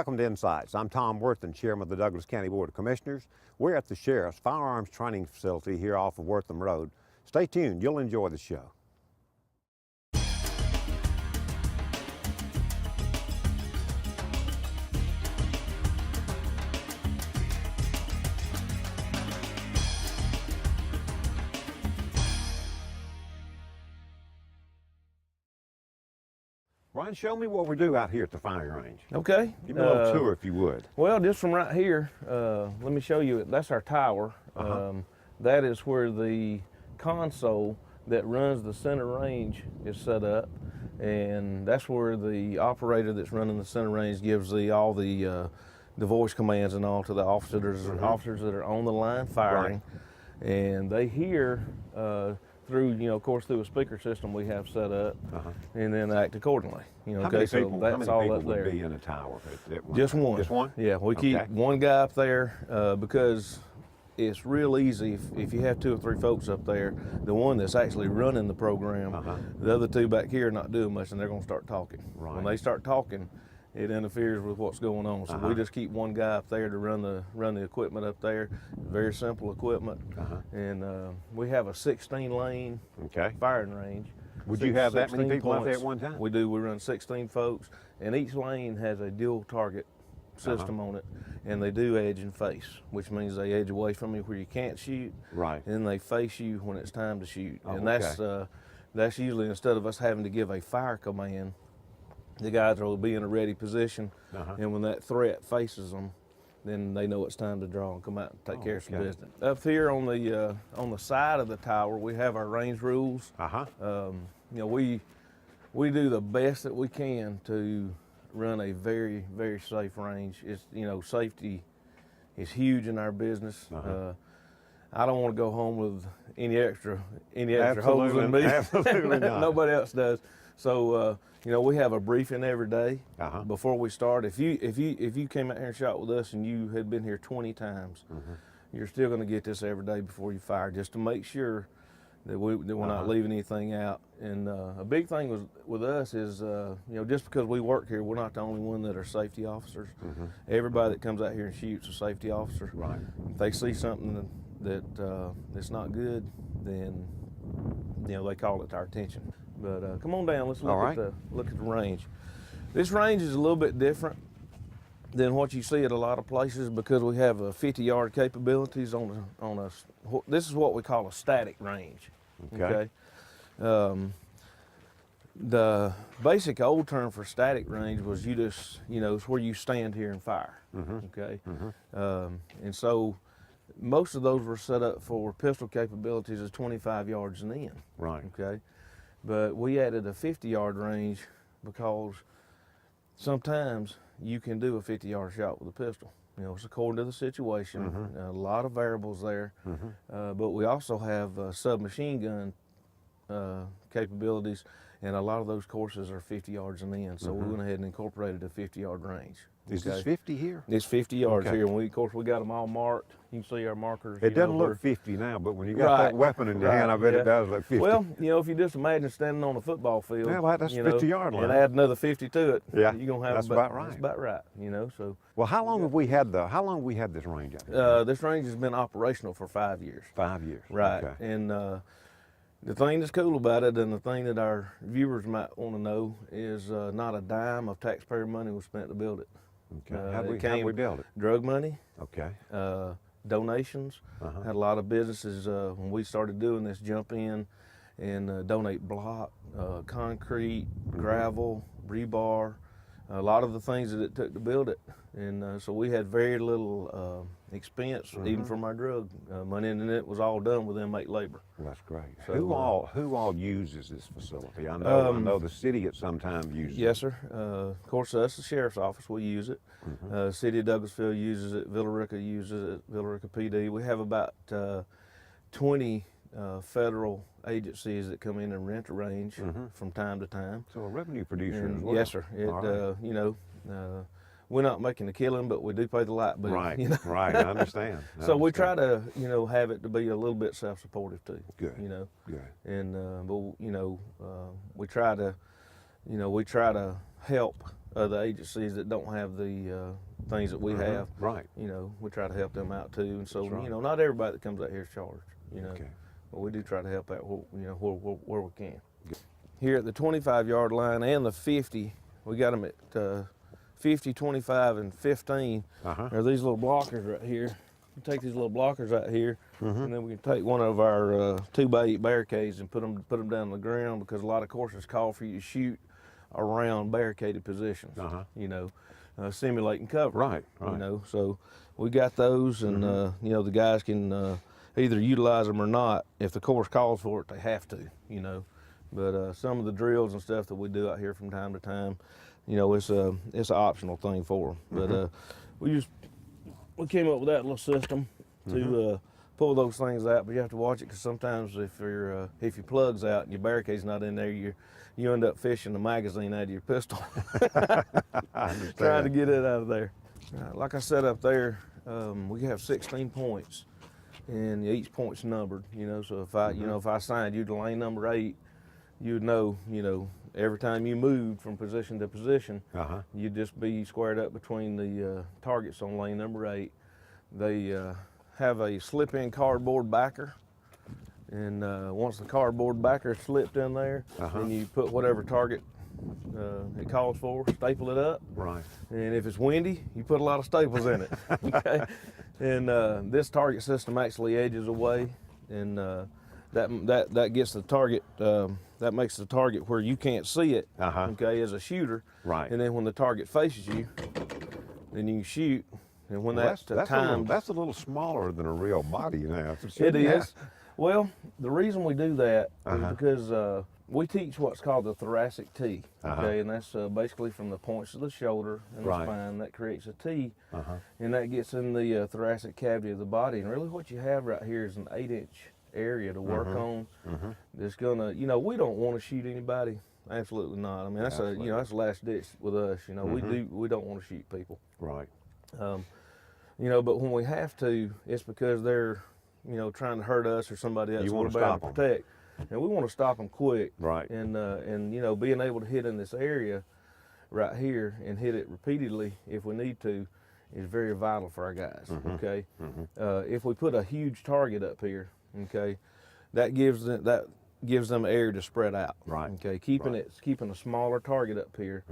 Welcome to Insights. I'm Tom Wortham, Chairman of the Douglas County Board of Commissioners. We're at the Sheriff's Firearms Training Facility here off of Wortham Road. Stay tuned, you'll enjoy the show. Ryan, show me what we do out here at the firing range. Okay. Give me a little tour if you would. Well, just from right here, let me show you, that's our tower. That is where the console that runs the center range is set up. And that's where the operator that's running the center range gives all the voice commands and all to the officers that are on the line firing. Right. And they hear through, of course, through a speaker system we have set up, and then act accordingly. How many people, that's all up there. Would be in a tower at one Just time? one. Just one? Yeah, we keep one guy up there because it's real easy if you have 2 or 3 folks up there, the one that's actually running the program, the other 2 back here are not doing much, and they're going to start talking. Right. When they start talking, it interferes with what's going on. So we just keep one guy up there to run the equipment up there. Very simple equipment. And we have a 16-lane firing range. Would you have that many people out there at one time? We do. We run 16 folks, and each lane has a dual target system on it, and they do edge and face, which means they edge away from you where you can't shoot, and then they face you when it's time to shoot. And that's usually, instead of us having to give a fire command, the guys will be in a ready position, and when that threat faces them, then they know it's time to draw and come out and take care of some business. Up here on the side of the tower, we have our range rules. We do the best that we can to run a very, very safe range. It's, safety is huge in our business. I don't want to go home with any extra holes in me. Absolutely not. Nobody else does. So we have a briefing every day before we start. If you came out here and shot with us and you had been here 20 times, you're still going to get this every day before you fire, just to make sure that we're not leaving anything out. And a big thing with us is, just because we work here, we're not the only one that are safety officers. Everybody that comes out here and shoots is a safety officer. Right. If they see something that's not good, then they call it to our attention. But come on down, let's look at the range. This range is a little bit different than what you see at a lot of places because we have 50-yard capabilities this is what we call a static range. Okay. The basic old term for static range was it's where you stand here and fire. Okay. And so most of those were set up for pistol capabilities of 25 yards and in. Right. Okay. But we added a 50-yard range because sometimes you can do a 50-yard shot with a pistol. It's according to the situation. A lot of variables there. But we also have submachine gun capabilities, and a lot of those courses are 50 yards and in. So we went ahead and incorporated a 50-yard range. Is this 50 here? It's 50 yards here, and of course we got them all marked. You can see our markers. It doesn't look 50 now, but when you got that weapon in your hand, I bet it does look 50. Well, if you just imagine standing on a football field, that's 50-yard line, and add another 50 to it, you're gonna have about right. That's about right. So. Well, how long have we had this range out here? This range has been operational for 5 years. 5 years. Right. Okay. And the thing that's cool about it, and the thing that our viewers might want to know, is not a dime of taxpayer money was spent to build it. Okay. How did we build it? Drug money. Okay. Donations. Had a lot of businesses when we started doing this jump in and donate block, concrete, gravel, rebar, a lot of the things that it took to build it. And so we had very little expense, even from our drug money, and it was all done with inmate labor. Well, that's great. So, who all uses this facility? I know the city at some time uses it. Yes, sir. Of course, us, the sheriff's office, we use it. City of Douglasville uses it. Villa Rica uses it. Villa Rica PD. We have about 20 federal agencies that come in and rent a range from time to time. So a revenue producer as well. Yes, sir. We're not making a killing, but we do pay the light bill. Right, right, I understand. So we try to, have it to be a little bit self-supportive too. Good. Good. And, we try to you know, we try to help other agencies that don't have the things that we have. Right. You know, we try to help them out too. And so, Right. you know, not everybody that comes out here is charged, you know. Okay. But we do try to help out, you know, where we can. Here at the 25-yard line and the 50, we got them at 50, 25, and 15. There are these little blockers right here. We take these little blockers out here, and then we can take one of our 2x8 barricades and put them down on the ground, because a lot of courses call for you to shoot around barricaded positions. You know, simulating cover. Right. You know, so we got those, and you know, the guys can either utilize them or not. If the course calls for it, they have to. You know, but some of the drills and stuff that we do out here from time to time, you know, it's an optional thing for them. But we came up with that little system to pull those things out, but you have to watch it, because sometimes if your plug's out and your barricade's not in there, you end up fishing the magazine out of your pistol. Trying to get it out of there. Like I said up there, we have 16 points, and each point's numbered. You know, so if I assigned you to lane number 8, you'd know, you know, every time you moved from position to position, you'd just be squared up between the targets on lane number 8. They have a slip-in cardboard backer, and once the cardboard backer is slipped in there, then you put whatever target it calls for, staple it up. Right. And if it's windy, you put a lot of staples in it. Okay. And this target system actually edges away, and that gets the target. That makes the target where you can't see it. Okay, as a shooter. Right. And then when the target faces you, then you can shoot. And when that's a little smaller than a real body now. It is. Well, the reason we do that is because we teach what's called the thoracic T. Okay, and that's basically from the points of the shoulder and the spine. That creates a T, and that gets in the thoracic cavity of the body. And really, what you have right here is an 8-inch area to work on. That's gonna, you know, we don't want to shoot anybody. Absolutely not. I mean, that's you know, that's last ditch with us. You know, we don't want to shoot people. Right. You know, but when we have to, it's because they're, you know, trying to hurt us or somebody else. You want to stop them. Protect, and we want to stop them quick. Right. And you know, being able to hit in this area right here and hit it repeatedly if we need to is very vital for our guys. Okay. If we put a huge target up here, okay, that gives them air to spread out. Right. Okay. Keeping a smaller target up here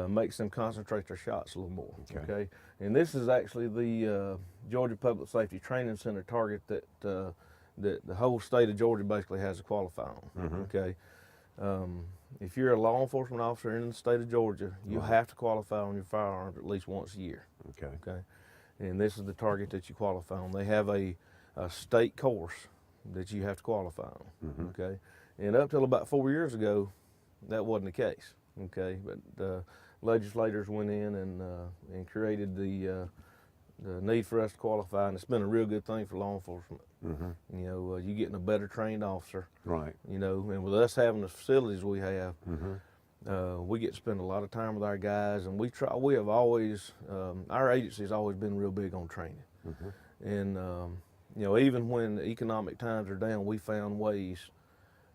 makes them concentrate their shots a little more. Okay. And this is actually the Georgia Public Safety Training Center target that the whole state of Georgia basically has to qualify on. Okay. If you're a law enforcement officer in the state of Georgia, you have to qualify on your firearms at least once a year. Okay. Okay. And this is the target that you qualify on. They have a state course that you have to qualify on. Okay. And up till about 4 years ago, that wasn't the case. Okay. But legislators went in and created the need for us to qualify, and it's been a real good thing for law enforcement. You know, you're getting a better trained officer. Right. You know, and with us having the facilities we have, we get to spend a lot of time with our guys, and we have always, our agency has always been real big on training. And, you know, even when the economic times are down, we found ways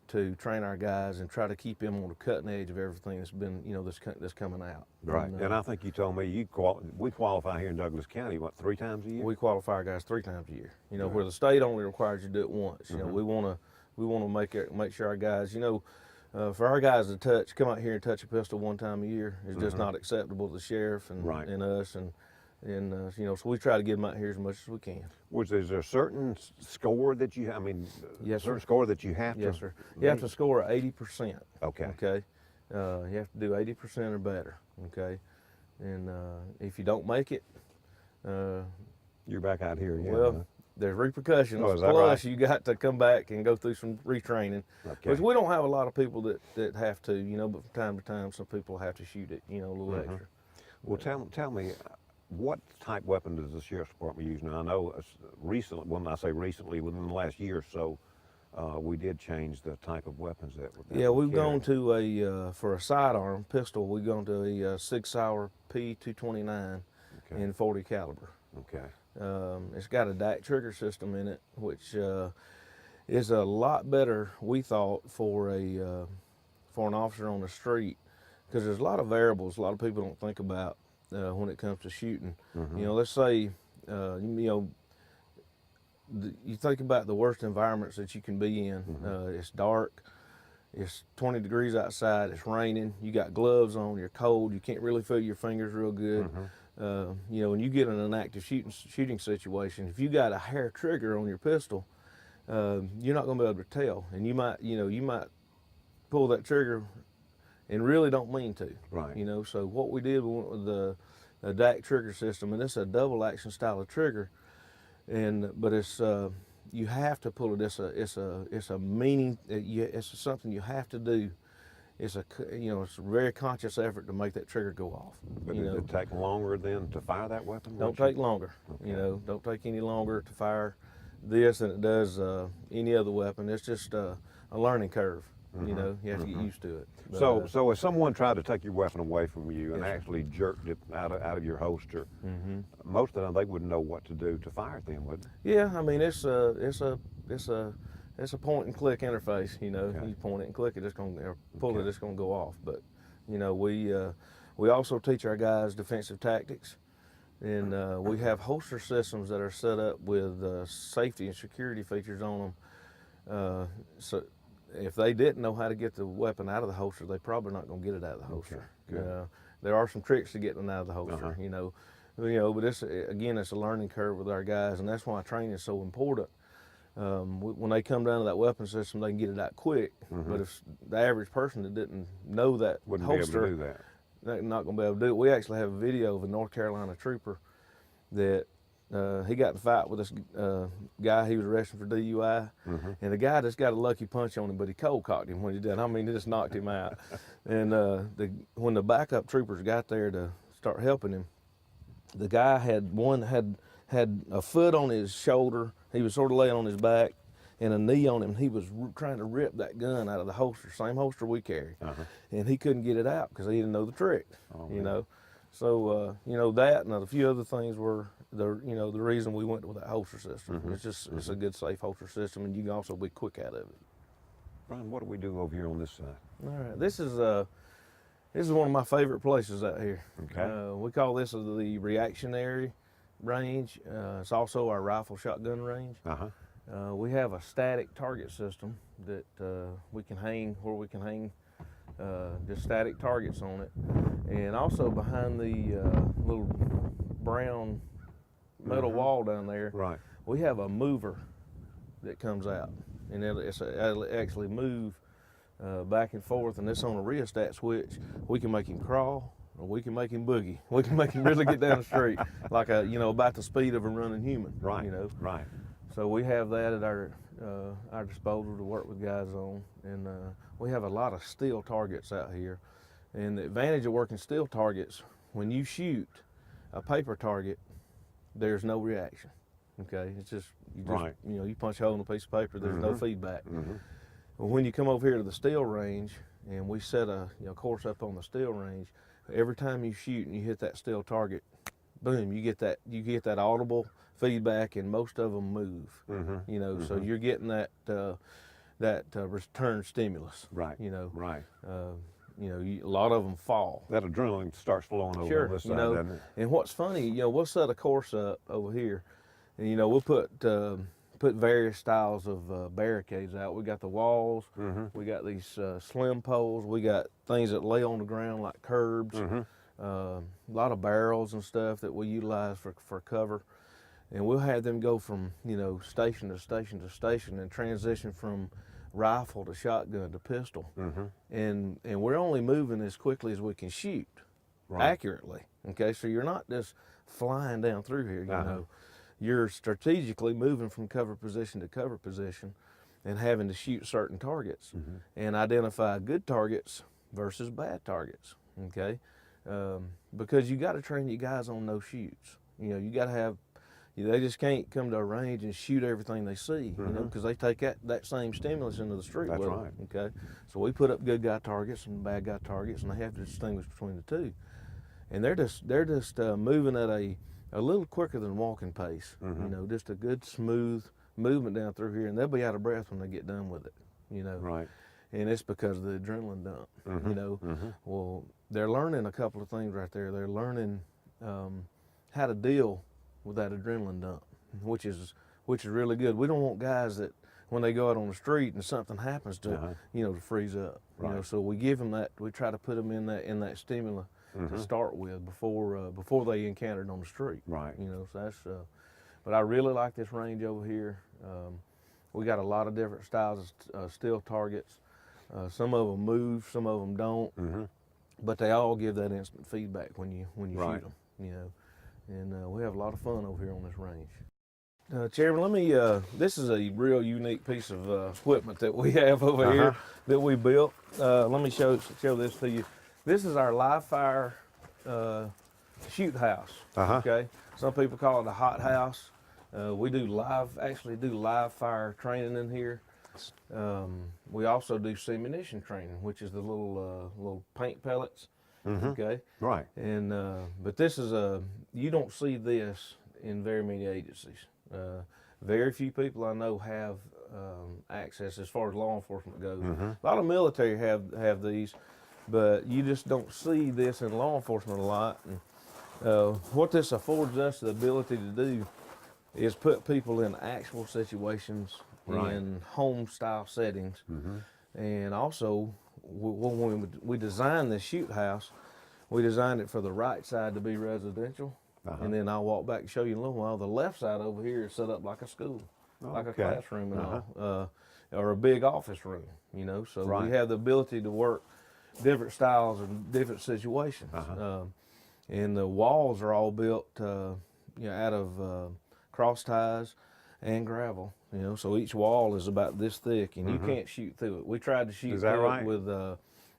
to train our guys and try to keep them on the cutting edge of everything that's been, you know, that's coming out. Right. And I think you told me we qualify here in Douglas County, what, 3 times a year? We qualify our guys 3 times a year. You know, where the state only requires you to do it once. You know, we want to make sure our guys, you know, for our guys to come out here and touch a pistol 1 time a year is just not acceptable to the sheriff and us, and you know, so we try to get them out here as much as we can. Is there a certain score that you, yes, certain score that you have to? Yes, sir. You have to score 80%. Okay. Okay. You have to do 80% or better. Okay. And if you don't make it, you're back out here again. Well, there's repercussions. Oh, is that Plus, right? you got to come back and go through some retraining. Okay. Which we don't have a lot of people that have to, you know, but from time to time, some people have to shoot it, you know, a little extra. Well, tell me, what type weapon does the Sheriff's Department use now? I know recently, when I say recently, within the last year or so, we did change the type of weapons that we've gone to for a sidearm pistol, we've gone to a 6-hour P229 in 40 caliber. Okay. It's got a DAC trigger system in it, which is a lot better, we thought, for an officer on the street because there's a lot of variables a lot of people don't think about when it comes to shooting. Mm-hmm. You know, let's say, you think about the worst environments that you can be in. Mm-hmm. It's dark, it's 20 degrees outside, it's raining, you got gloves on, you're cold, you can't really feel your fingers real good. You know, when you get in an active shooting situation, if you got a hair trigger on your pistol, you're not going to be able to tell, and you might pull that trigger and really don't mean to. Right. You know, so what we did with the DAC trigger system, and it's a double action style of trigger, but it's you have to pull it. It's a meaning. It's something you have to do. It's a very conscious effort to make that trigger go off. But does it take longer then to fire that weapon? Don't take longer. Okay. You know, don't take any longer to fire this than it does any other weapon. It's just a learning curve. You know, you have to get used to it. But, so if someone tried to take your weapon away from you and actually jerked it out of your holster, most of the time they wouldn't know what to do to fire it then, would they? Yeah, I mean it's a point and click interface. You know, Okay. you point it and click it, it's going to pull it, it's going to go off. But you know, we also teach our guys defensive tactics, and we have holster systems that are set up with safety and security features on them. So if they didn't know how to get the weapon out of the holster, they're probably not going to get it out of the holster. Okay, good. There are some tricks to getting it out of the holster, you know, but it's a learning curve with our guys, and that's why training is so important. When they come down to that weapon system, they can get it out quick. But if the average person that didn't know that Wouldn't holster, be able to do that. they're not going to be able to do it. We actually have a video of a North Carolina trooper that he got in a fight with this guy he was arresting for DUI, and the guy just got a lucky punch on him, but he cold cocked him when he did. I mean, he just knocked him out. And when the backup troopers got there to start helping him, the guy had a foot on his shoulder. He was sort of laying on his back, and a knee on him. He was trying to rip that gun out of the holster, same holster we carry, and he couldn't get it out because he didn't know the trick. You know, so that and a few other things were the reason we went with that holster system. It's a good safe holster system, and you can also be quick out of it. Brian, what do we do over here on this side? All right, this is one of my favorite places out here. Okay. We call this the reactionary range. It's also our rifle shotgun range. We have a static target system that we can hang just static targets on it, and also behind the little brown metal wall down there, we have a mover that comes out, and it'll actually move back and forth, and it's on a rheostat switch. We can make him crawl, or we can make him boogie. We can make him really get down the street, like about the speed of a running human. Right. So we have that at our disposal to work with guys on, and we have a lot of steel targets out here. And the advantage of working steel targets, when you shoot a paper target, there's no reaction. Okay, it's just you punch a hole in a piece of paper. There's no feedback. Well, when you come over here to the steel range, and we set a course up on the steel range, every time you shoot and you hit that steel target, boom, you get that audible feedback, and most of them move. So you're getting that return stimulus. Right. A lot of them fall. That adrenaline starts flowing over on this side, doesn't it? And what's funny, we'll set a course up over here, and we'll put various styles of barricades out. We got the walls, we got these slim poles, we got things that lay on the ground like curbs, a lot of barrels and stuff that we utilize for cover. And we'll have them go from station to station to station and transition from rifle to shotgun to pistol. And we're only moving as quickly as we can shoot accurately. Okay, so you're not just flying down through here. You're strategically moving from cover position to cover position, and having to shoot certain targets and identify good targets versus bad targets. Okay, because you got to train your guys on no shoots. You got to have. They just can't come to a range and shoot everything they see, because they take that same stimulus into the street. That's with right. them, okay, so we put up good guy targets and bad guy targets, and they have to distinguish between the two. And they're just moving at a little quicker than walking pace. Just a good smooth movement down through here, and they'll be out of breath when they get done with it. Right. and it's because of the adrenaline dump. Mm-hmm. You know, Mm-hmm. well, they're learning a couple of things right there. They're learning how to deal with that adrenaline dump, which is really good. We don't want guys that when they go out on the street and something happens to to freeze up. Right. You know, so we give them that. We try to put them in that stimulus to start with before they encounter it on the street. Right. You know, so that's. But I really like this range over here. We got a lot of different styles of steel targets. Some of them move, some of them don't. Mm-hmm. But they all give that instant feedback when you Right. shoot them. You know, and we have a lot of fun over here on this range. Chairman, let me. This is a real unique piece of equipment that we have over here that we built. Let me show this to you. This is our live fire shoot house. Okay, some people call it a hot house. We actually do live fire training in here. We also do simunition training, which is the little paint pellets. Okay. Right. And but this is you don't see this in very many agencies. Very few people I know have access as far as law enforcement goes. A lot of military have these, but you just don't see this in law enforcement a lot. And what this affords us the ability to do is put people in actual situations in home-style settings. And also, when we designed this shoot house, we designed it for the right side to be residential. And then I'll walk back and show you in a little while. The left side over here is set up like a school, like a classroom and all, or a big office room, you know. So we have the ability to work different styles and different situations. And the walls are all built, out of cross ties and gravel, you know. So each wall is about this thick, and you can't shoot through it. We tried to shoot through it with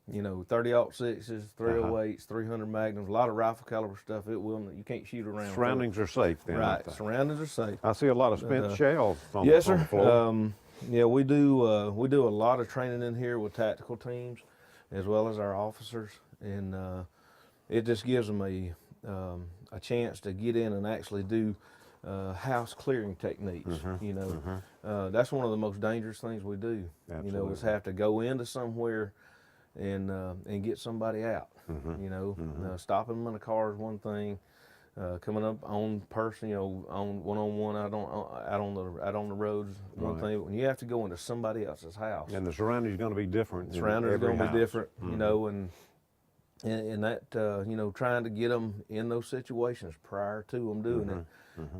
30-06s, 308s, 300 Magnums, a lot of rifle caliber stuff. You can't shoot around. Surroundings are safe then. Right, surroundings are safe. I see a lot of spent shells on, yes, on the floor. Yeah, we do a lot of training in here with tactical teams, as well as our officers, and it just gives them a chance to get in and actually do house clearing techniques. You know, that's one of the most dangerous things we do. Absolutely. You know, is have to go into somewhere and get somebody out. You know, stopping them in a car is one thing. Coming up on person, on one-on-one out on the roads, one thing. When you have to go into somebody else's house, And the surroundings are going to be different. the surroundings are going to be different. You know, and that trying to get them in those situations prior to them doing it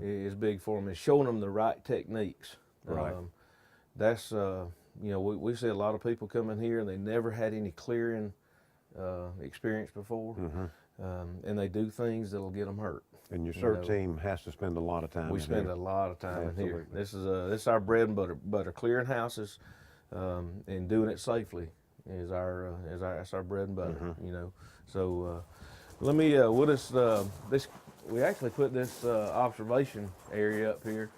is big for them. It's showing them the right techniques. Right. That's we see a lot of people come in here and they never had any clearing experience before, and they do things that'll get them hurt. And your CERT team has to spend a lot of time. We spend here. a lot of time in here. Absolutely. This is our bread and butter. Clearing houses and doing it safely is our bread and butter. You know, so let me we actually put this observation area up here.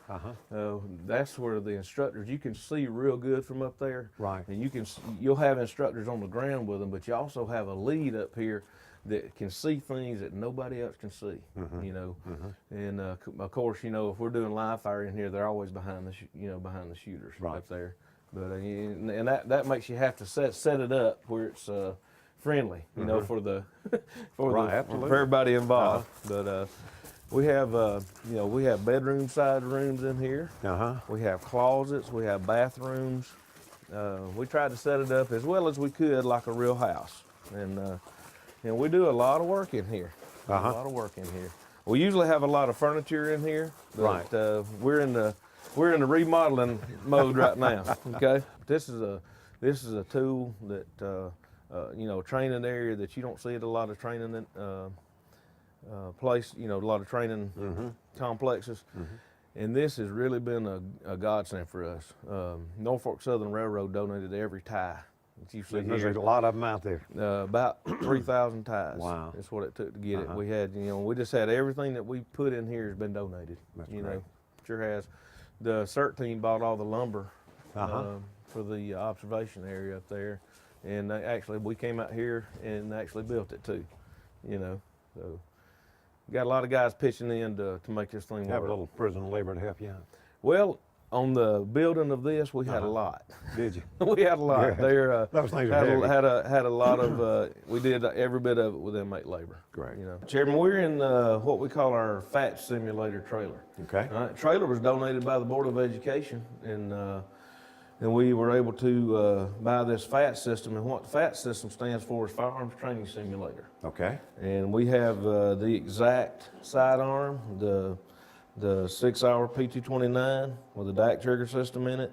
That's where the instructors, you can see real good from up there. Right. And you'll have instructors on the ground with them, but you also have a lead up here that can see things that nobody else can see. You know, and of course, if we're doing live fire in here, they're always behind the shooters up there. But and that makes you have to set it up where it's friendly, for everybody involved. But we have bedroom side rooms in here. We have closets. We have bathrooms. We tried to set it up as well as we could, like a real house. And we do a lot of work in here. A lot of work in here. We usually have a lot of furniture in here. But, we're in the remodeling mode right now. Okay. This is a tool that training area that you don't see at a lot of training place. A lot of training complexes. And this has really been a godsend for us. Norfolk Southern Railroad donated every tie that you see There's here. a lot of them out there. About 3,000 ties. Wow. That's what it took to get it. We had, we just had everything that we put in here has been donated. That's great. Sure has. The CERT team bought all the lumber for the observation area up there. And we came out here and actually built it too, So got a lot of guys pitching in to make this thing work. Have a little prison labor to help you out. Well, On the building of this, we had a lot. Did you? We had a lot. Good. There, Those things are had heavy. had a lot of. We did every bit of it with inmate labor. Great. You know, Chairman, we're in what we call our FAT simulator trailer. Okay. Trailer was donated by the Board of Education, and we were able to buy this FAT system. And what the FAT system stands for is Firearms Training Simulator. Okay. And we have the exact sidearm, the 6-hour P229 with a DAC trigger system in it.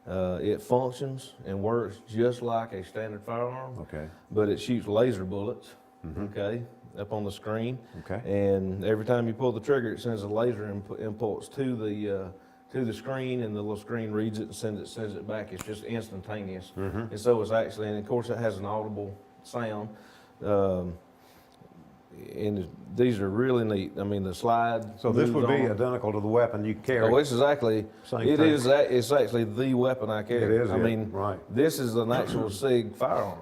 It functions and works just like a standard firearm. Okay. But it shoots laser bullets, okay, up on the screen. Okay. And every time you pull the trigger, it sends a laser impulse to the screen, and the little screen reads it and sends it back. It's just instantaneous. And so it's actually, and of course it has an audible sound. And these are really neat. I mean, the slide. So this would be on. identical to the weapon you carry. Oh, it's exactly. Same thing. It's actually the weapon I carry. It is. I mean, right. this is an actual SIG firearm.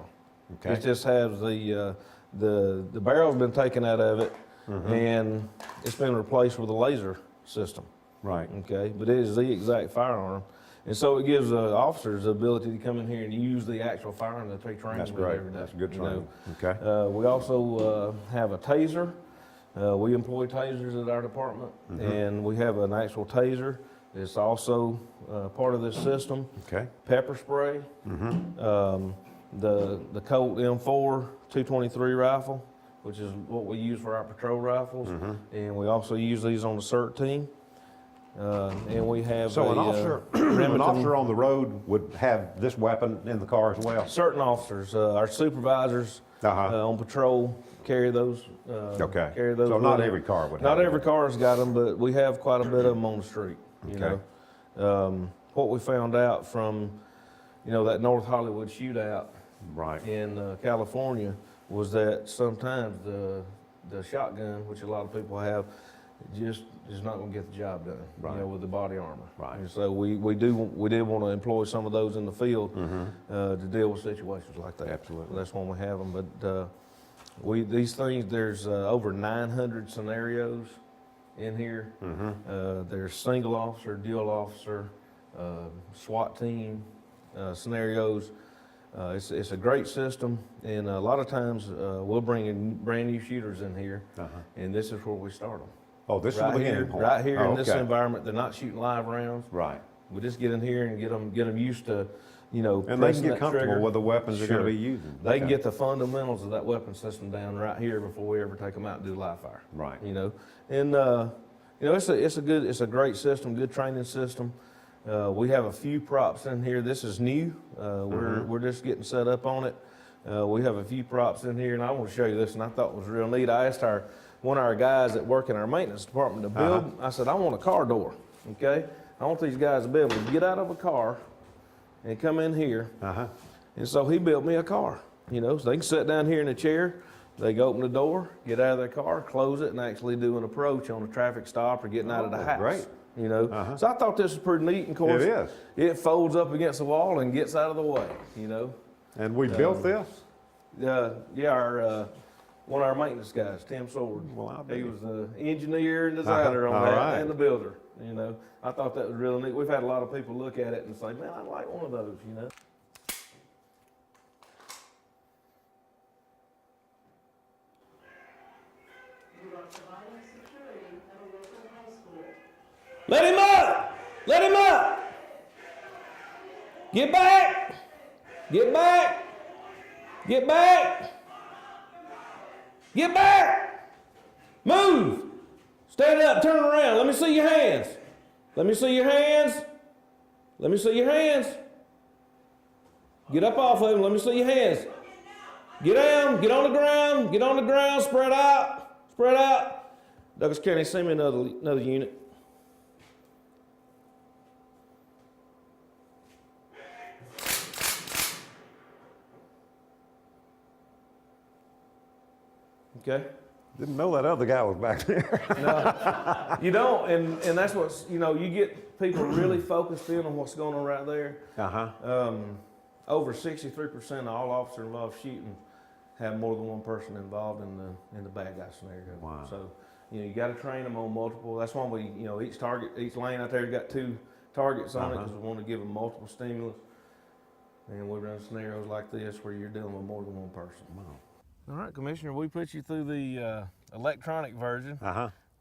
Okay. It just has the barrel's been taken out of it, and it's been replaced with a laser system. Right. Okay, but it is the exact firearm, and so it gives officers the ability to come in here and use the actual firearm that they train That's with great. every day. That's good you know. training. Okay. We also have a taser. We employ tasers at our department, and we have an actual taser. It's also part of this system. Okay. Pepper spray, the Colt M4 223 rifle, which is what we use for our patrol rifles, and we also use these on the CERT team. And we have So an officer, an officer on the road would have this weapon in the car as well. certain officers, our supervisors on patrol carry those. Okay. Carry those. So with not them. every car would. Not have every it. car's got them, but we have quite a bit of them on the street. You Okay. know, what we found out from, that North Hollywood shootout Right. in California was that sometimes the shotgun, which a lot of people have, just is not going to get the job done. Right. With the body armor. Right. And so we did want to employ some of those in the field to deal with situations like that. Absolutely. That's when we have them. But these things, there's over 900 scenarios in here. There's single officer, dual officer, SWAT team scenarios. It's a great system, and a lot of times we'll bring in brand new shooters in here, and this is where we start them. Oh, this is the beginning point. Right here Oh, in this okay. environment. They're not shooting live rounds. Right. We just get in here and get them used to, And they can pressing get that comfortable trigger. with the weapons they're going Sure. to be using. They can Okay. get the fundamentals of that weapon system down right here before we ever take them out and do live fire. Right. And it's a great system, good training system. We have a few props in here. This is new. We're just getting set up on it. We have a few props in here, and I want to show you this, and I thought it was real neat. I asked one of our guys that work in our maintenance department to build. I said, I want a car door. Okay, I want these guys to be able to get out of a car and come in here. And so he built me a car. So they can sit down here in a chair. They can open the door, get out of their car, close it, and actually do an approach on a traffic stop or getting out of the house. Great. So I thought this was pretty neat. And of course, It is. It folds up against the wall and gets out of the way. And we built this? One of our maintenance guys, Tim Sword. Well, He was the engineer and designer on that, right. and the builder. I thought that was really neat. We've had a lot of people look at it and say, "Man, I'd like one of those." Let him up! Let him up! Get back! Get back! Get back! Get back! Move! Stand up, turn around. Let me see your hands. Let me see your hands. Let me see your hands. Get up off of him. Let me see your hands. Get down. Get on the ground. Get on the ground. Spread out. Spread out. Douglas County, send me another unit. Okay. Didn't know that other guy was back there. No, you don't, and that's what's, you get people really focused in on what's going on right there. Over 63% of all officers involved shooting have more than one person involved in the bad guy scenario. Wow. So, you got to train them on multiple. That's why we, each lane out there got two targets on it because we want to give them multiple stimulus. And we run scenarios like this where you're dealing with more than one person. Wow. All right, Commissioner, we put you through the electronic version.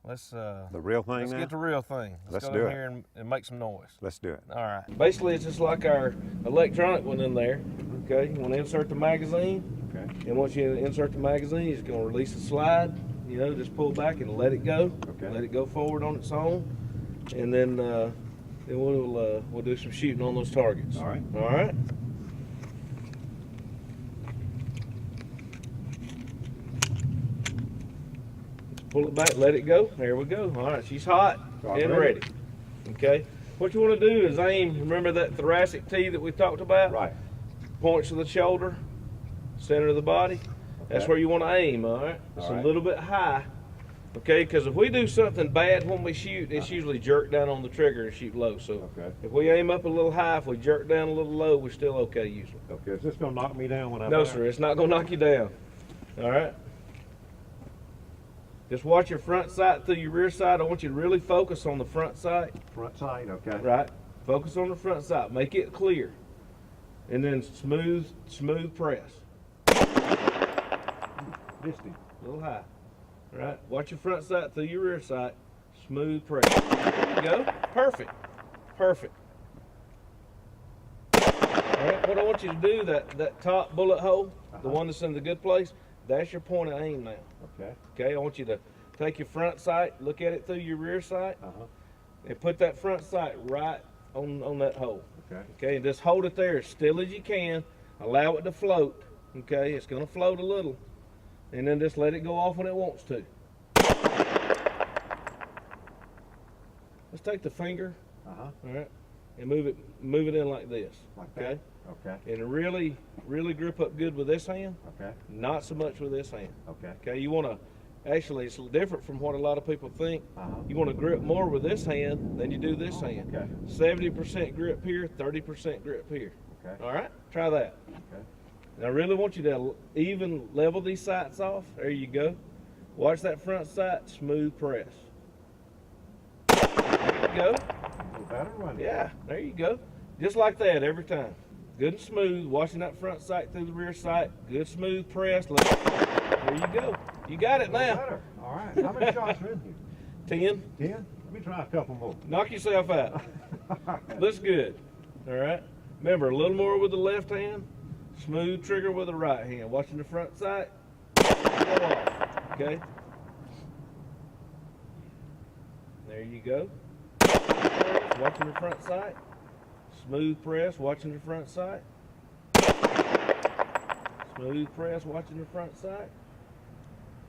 Let's The real thing let's now? get the real thing. Let's go do in it. here and make some noise. Let's do it. All right. Basically, it's just like our electronic one in there. Okay, you want to insert the magazine. Okay. And once you insert the magazine, it's going to release the slide. You know, just pull back and let it go. Okay. Let it go forward on its own, and then we'll do some shooting on those targets. All right. All right. Pull it back, let it go. There we go. All right, she's hot and ready. Okay. What you want to do is aim. Remember that thoracic T that we talked about? Right. Points to the shoulder, center of the body. That's where you want to aim. All right. It's a little bit high. Okay, because if we do something bad when we shoot, it's usually jerk down on the trigger and shoot low. So if we aim up a little high, if we jerk down a little low, we're still okay usually. Okay, is this going to knock me down when I No, fire? sir, it's not going to knock you down. All right. Just watch your front sight through your rear sight. I want you to really focus on the front sight. Front side, okay. Right. Focus on the front sight. Make it clear. And then smooth press. Misty. A little high. Right. Watch your front sight through your rear sight. Smooth press. There you go. Perfect. Perfect. All right. What I want you to do, that top bullet hole, the one that's in the good place, that's your point of aim now. Okay. Okay. I want you to take your front sight, look at it through your rear sight, and put that front sight right on that hole. Okay. Okay. And just hold it there as still as you can. Allow it to float. Okay. It's going to float a little. And then just let it go off when it wants to. Let's take the finger, all right, and move it in like this. Like that? Okay. And really grip up good with this hand. Okay. Not so much with this hand. Okay. Okay. You want to, actually, it's different from what a lot of people think. You want to grip more with this hand than you do this hand. Okay. 70% grip here, 30% grip here. Okay. All right. Try that. Okay. And I really want you to even level these sights off. There you go. Watch that front sight, smooth press. There you go. Better one. Yeah, there you go. Just like that every time. Good and smooth. Watching that front sight through the rear sight. Good smooth press. There you go. You got it now. Better. All right. How many shots are in here? 10. 10? Let me try a couple more. Knock yourself out. Looks good. All right. Remember, a little more with the left hand. Smooth trigger with the right hand. Watching the front sight. Go off. Okay. There you go. Watching the front sight. Smooth press. Watching the front sight. Smooth press. Watching the front sight.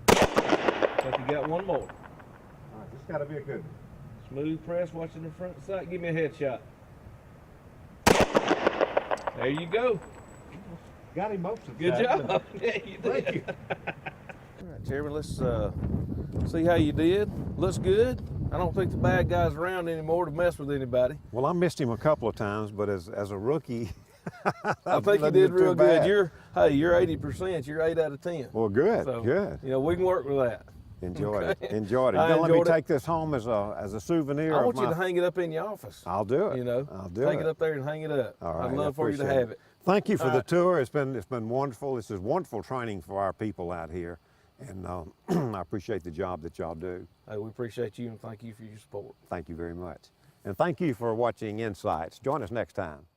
Like you got one more. All right. This got to be a good one. Smooth press. Watching the front sight. Give me a headshot. There you go. Got him most of the Good time. job. Yeah, you did. Thank you. All right, Chairman, let's see how you did. Looks good. I don't think the bad guy's around anymore to mess with anybody. Well, I missed him a couple of times, but as a rookie, I think you did real good. You're 80%. You're 8 out of 10. Well, good, So, good. You know, we can work with that. Enjoyed Okay. it. Enjoyed it. I You gonna let me enjoyed it. take this home as a souvenir? I of want you my... to hang it up in your office. I'll do it. You know, I'll do take it. it up there and hang it up. All right. I'd love for you to appreciate have it. Thank you for All the right. tour. It's been wonderful. This is wonderful training for our people out here, and I appreciate the job that y'all do. Hey, we appreciate you and thank you for your support. Thank you very much, and thank you for watching Insights. Join us next time.